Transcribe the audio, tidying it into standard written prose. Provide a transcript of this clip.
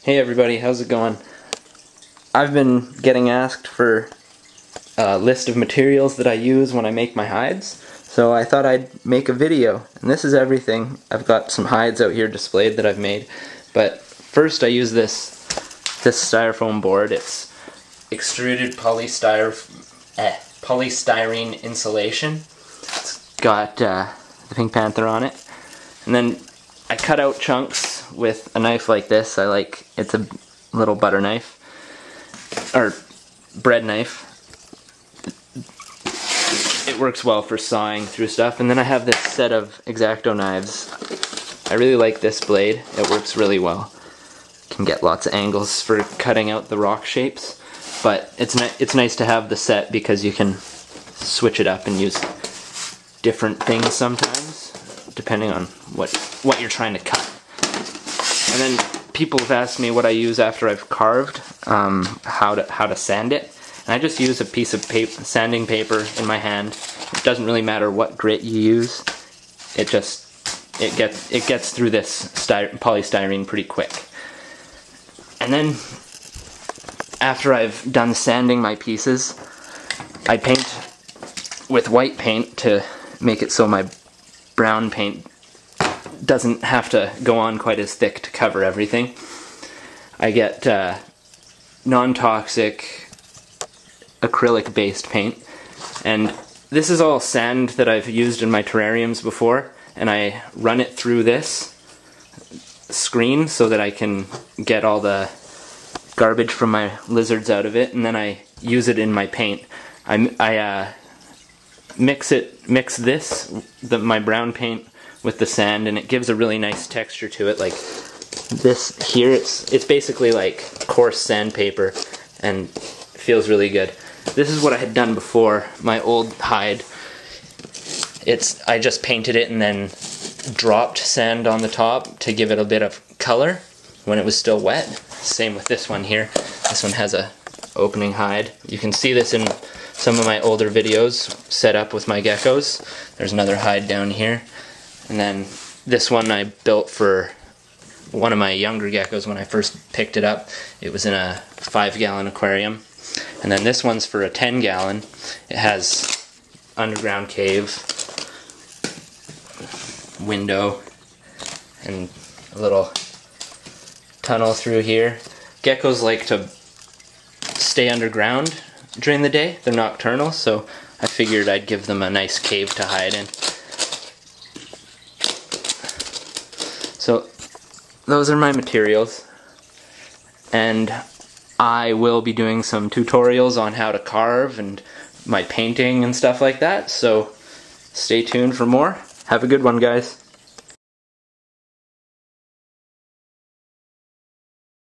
Hey everybody, how's it going? I've been getting asked for a list of materials that I use when I make my hides, so I thought I'd make a video. And this is everything. I've got some hides out here displayed that I've made, but first I use this styrofoam board. It's extruded polystyrene insulation. It's got the Pink Panther on it, and then I cut out chunks with a knife like this. It's a little butter knife, or bread knife. It works well for sawing through stuff. And then I have this set of exacto knives. I really like this blade. It works really well. Can get lots of angles for cutting out the rock shapes, but it's nice to have the set because you can switch it up and use different things sometimes, depending on what you're trying to cut. And then people have asked me what I use after I've carved, how to sand it. And I just use a piece of sanding paper in my hand. It doesn't really matter what grit you use. It gets through this polystyrene pretty quick. And then after I've done sanding my pieces, I paint with white paint to make it so my brown paint doesn't have to go on quite as thick to cover everything. I get non-toxic acrylic based paint, and this is all sand that I've used in my terrariums before, and I run it through this screen so that I can get all the garbage from my lizards out of it, and then I use it in my paint. I mix my brown paint with the sand, and it gives a really nice texture to it. Like this here, it's basically like coarse sandpaper, and it feels really good. This is what I had done before. My old hide, I just painted it and then dropped sand on the top to give it a bit of color when it was still wet. Same with this one here. This one has a opening hide. You can see this in some of my older videos set up with my geckos. There's another hide down here. And then this one I built for one of my younger geckos when I first picked it up. It was in a 5-gallon aquarium. And then this one's for a 10-gallon. It has underground cave, window, and a little tunnel through here. Geckos like to stay underground during the day. They're nocturnal, so I figured I'd give them a nice cave to hide in. So those are my materials, and I will be doing some tutorials on how to carve and my painting and stuff like that, so stay tuned for more. Have a good one, guys.